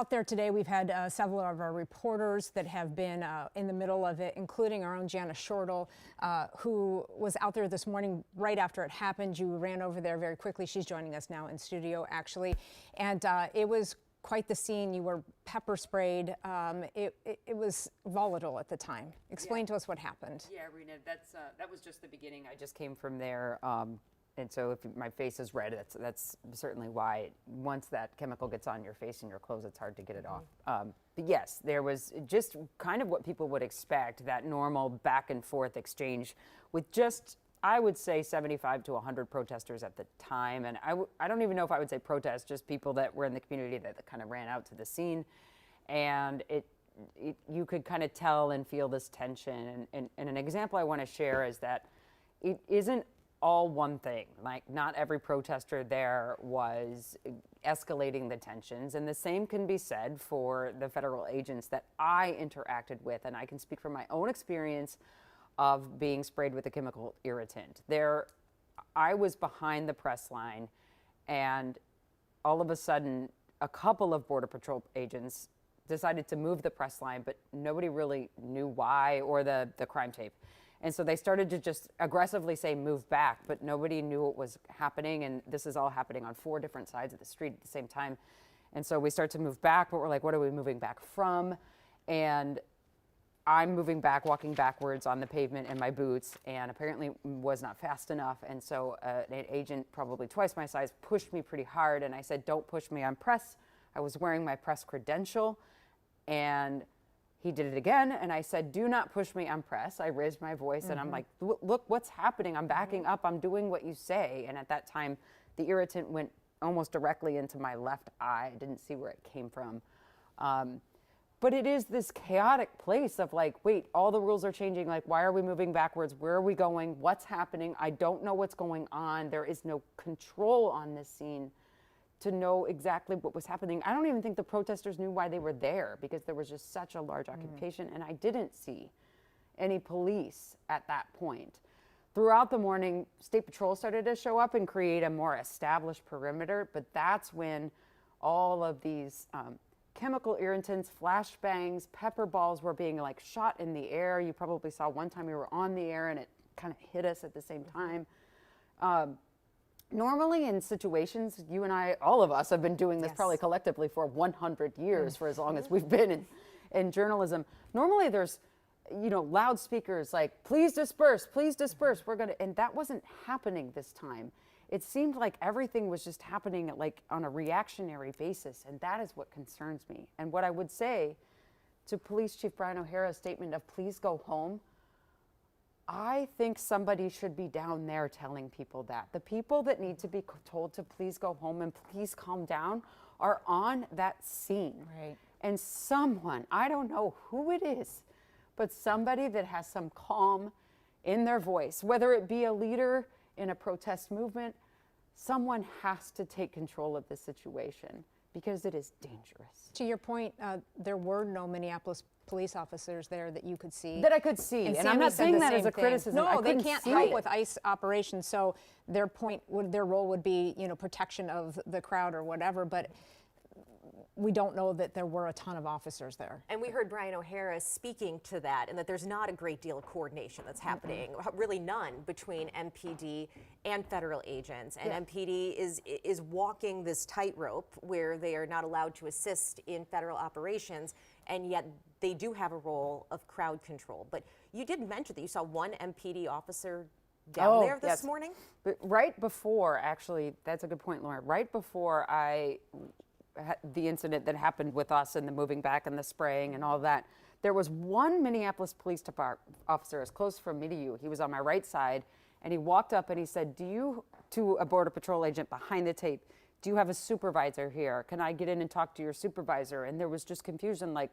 out there today, we've had several of our reporters that have been in the middle of it, including our own Jana Shortle, who was out there this morning right after it happened. You ran over there very quickly. She's joining us now in studio, actually. And it was quite the scene. You were pepper sprayed. It was volatile at the time. Explain to us what happened. Yeah, Rena, that was just the beginning. I just came from there. And so if my face is red, that's certainly why. Once that chemical gets on your face and your clothes, it's hard to get it off. But yes, there was just kind of what people would expect, that normal back and forth exchange with just, I would say, 75 to 100 protesters at the time. And I don't even know if I would say protest, just people that were in the community that kind of ran out to the scene. And you could kind of tell and feel this tension. And an example I want to share is that it isn't all one thing. Like, not every protester there was escalating the tensions, and the same can be said for the federal agents that I interacted with, and I can speak from my own experience of being sprayed with a chemical irritant. I was behind the press line, and all of a sudden, a couple of Border Patrol agents decided to move the press line, but nobody really knew why, or the crime tape. And so they started to just aggressively say, move back, but nobody knew what was happening. And this is all happening on 4 different sides of the street at the same time. And so we start to move back, but we're like, what are we moving back from? And I'm moving back, walking backwards on the pavement in my boots, and apparently was not fast enough. And so an agent, probably twice my size, pushed me pretty hard. And I said, don't push me, I'm press. I was wearing my press credential. And he did it again, and I said, do not push me, I'm press. I raised my voice, and I'm like, look what's happening. I'm backing up. I'm doing what you say. And at that time, the irritant went almost directly into my left eye. I didn't see where it came from. But it is this chaotic place of like, wait, all the rules are changing. Like, why are we moving backwards? Where are we going? What's happening? I don't know what's going on. There is no control on this scene to know exactly what was happening. I don't even think the protesters knew why they were there, because there was just such a large occupation, and I didn't see any police at that point. Throughout the morning, State Patrol started to show up and create a more established perimeter, but that's when all of these chemical irritants, flashbangs, pepper balls were being like shot in the air. You probably saw one time we were on the air and it kind of hit us at the same time. Normally in situations, you and I, all of us have been doing this probably collectively for 100 years, for as long as we've been in journalism. Normally there's, loudspeakers like, please disperse, we're gonna, and that wasn't happening this time. It seemed like everything was just happening like on a reactionary basis, and that is what concerns me. And what I would say to Police Chief Brian O'Hara's statement of please go home, I think somebody should be down there telling people that. The people that need to be told to please go home and please calm down are on that scene. Right. And someone, I don't know who it is, but somebody that has some calm in their voice, whether it be a leader in a protest movement, someone has to take control of the situation because it is dangerous. To your point, there were no Minneapolis police officers there that you could see. That I could see, and I'm not saying that as a criticism. No, they can't help with ICE operations, so their role would be, protection of the crowd or whatever, but we don't know that there were a ton of officers there. And we heard Brian O'Hara speaking to that, and that there's not a great deal of coordination that's happening, really none, between MPD and federal agents. And MPD is walking this tightrope where they are not allowed to assist in federal operations, and yet they do have a role of crowd control. But you did mention that you saw one MPD officer down there this morning? But right before, actually, that's a good point, Lauren. Right before the incident that happened with us and the moving back and the spraying and all that, there was one Minneapolis Police Department officer as close from me to you. He was on my right side, and he walked up and he said, to a Border Patrol agent behind the tape, do you have a supervisor here? Can I get in and talk to your supervisor? And there was just confusion, like,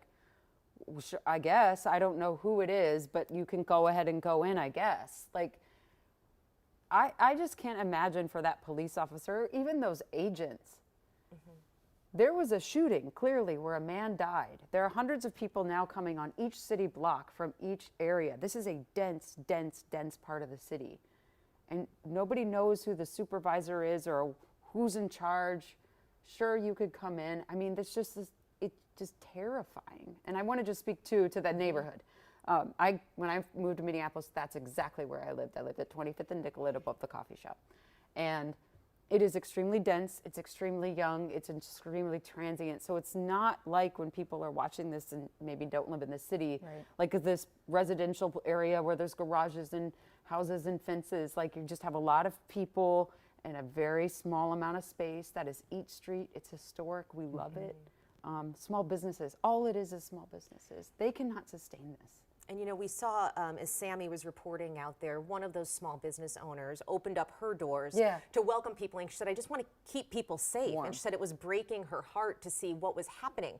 I guess, I don't know who it is, but you can go ahead and go in, I guess. Like, I just can't imagine for that police officer, even those agents. There was a shooting, clearly, where a man died. There are hundreds of people now coming on each city block from each area. This is a dense, dense, dense part of the city. And nobody knows who the supervisor is or who's in charge. Sure, you could come in. I mean, there's just this it's just terrifying. And I want to just speak to that neighborhood. When I moved to Minneapolis, that's exactly where I lived. I lived at 25th and Nicollet above the coffee shop. And it is extremely dense, it's extremely young, it's extremely transient. So it's not like when people are watching this and maybe don't live in the city, like this residential area where there's garages and houses and fences. Like you just have a lot of people and a very small amount of space. That is Eat Street. It's historic. We love it. Small businesses. All it is small businesses. They cannot sustain this. And you know, we saw, as Sammy was reporting out there, one of those small business owners opened up her doors to welcome people, and she said, I just want to keep people safe. And she said it was breaking her heart to see what was happening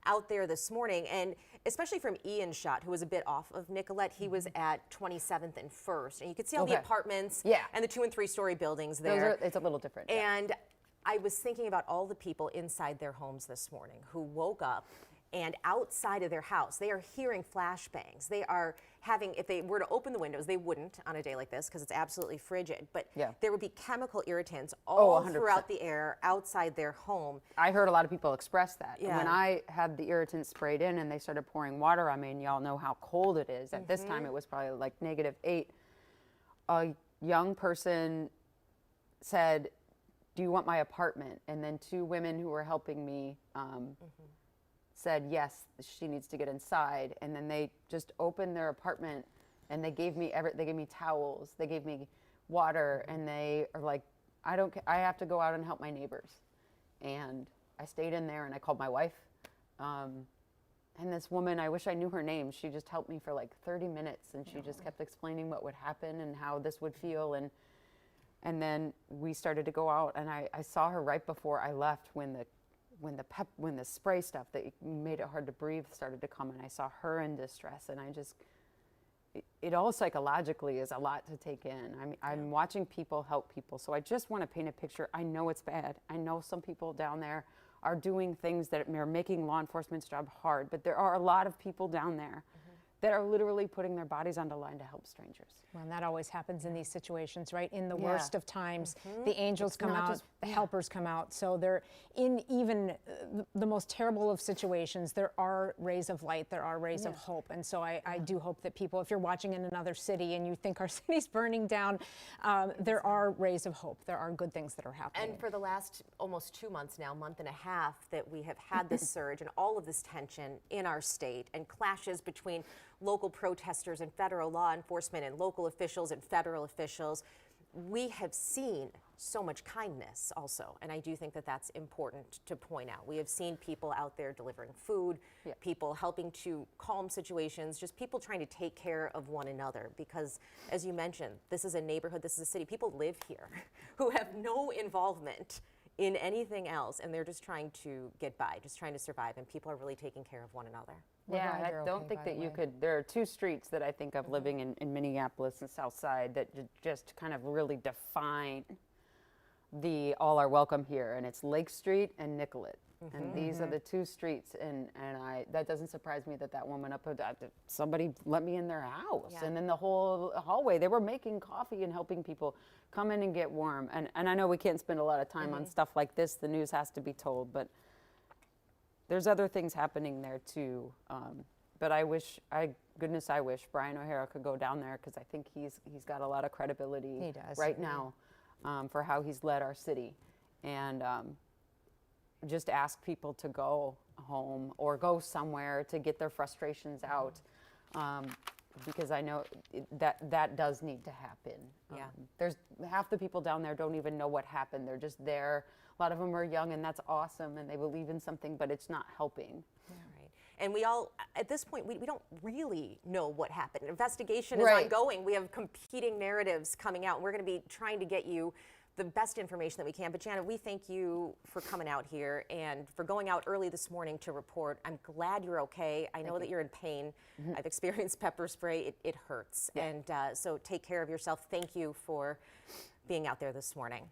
out there this morning. And especially from Ian's shot, who was a bit off of Nicollet, he was at 27th and 1st. And you could see all the apartments and the 2- and 3-story buildings there. It's a little different. And I was thinking about all the people inside their homes this morning who woke up and outside of their house, they are hearing flashbangs. They are having, if they were to open the windows, they wouldn't on a day like this because it's absolutely frigid, but there would be chemical irritants all throughout the air outside their home. I heard a lot of people express that. Yeah. When I had the irritants sprayed in and they started pouring water on me, and y'all know how cold it is. At this time, it was probably like -8. A young person said, do you want my apartment? And then 2 women who were helping me said, yes, she needs to get inside. And then they just opened their apartment and they gave me they gave me towels, they gave me water, and they are like, I have to go out and help my neighbors. And I stayed in there and I called my wife. And this woman, I wish I knew her name, she just helped me for like 30 minutes, and she just kept explaining what would happen and how this would feel. And then we started to go out, and I saw her right before I left when the spray stuff that made it hard to breathe started to come, and I saw her in distress, and it all psychologically is a lot to take in. I'm watching people help people, so I just want to paint a picture. I know it's bad. I know some people down there are doing things that are making law enforcement's job hard, but there are a lot of people down there that are literally putting their bodies on the line to help strangers. Well, and that always happens in these situations, right? In the worst of times, the angels come out, the helpers come out. So they're in even the most terrible of situations, there are rays of light, there are rays of hope. And so I do hope that people, if you're watching in another city and you think our city's burning down, there are rays of hope. There are good things that are happening. And for the last almost 2 months now, month and a half, that we have had this surge and all of this tension in our state and clashes between local protesters and federal law enforcement and local officials and federal officials, we have seen so much kindness also. And I do think that that's important to point out. We have seen people out there delivering food, people helping to calm situations, just people trying to take care of one another. Because as you mentioned, this is a neighborhood, this is a city, people live here who have no involvement in anything else, and they're just trying to get by, just trying to survive, and people are really taking care of one another. Yeah, I don't think that you could, there are 2 streets that I think of living in Minneapolis and South Side that just kind of really define the all are welcome here, and it's Lake Street and Nicollet. And these are the 2 streets, and that doesn't surprise me that woman somebody let me in their house. And then the whole hallway, they were making coffee and helping people come in and get warm. And I know we can't spend a lot of time on stuff like this, the news has to be told, but there's other things happening there too. But I wish Brian O'Hara could go down there, because I think he's got a lot of credibility right now for how he's led our city. And just ask people to go home or go somewhere to get their frustrations out, because I know that does need to happen. There's half the people down there don't even know what happened. They're just there. A lot of them are young, and that's awesome, and they believe in something, but it's not helping. Right. And we all, at this point, we don't really know what happened. Investigation is ongoing. We have competing narratives coming out, and we're going to be trying to get you the best information that we can. But Janet, we thank you for coming out here and for going out early this morning to report. I'm glad you're okay. I know that you're in pain. I've experienced pepper spray. It hurts. And so take care of yourself. Thank you for being out there this morning.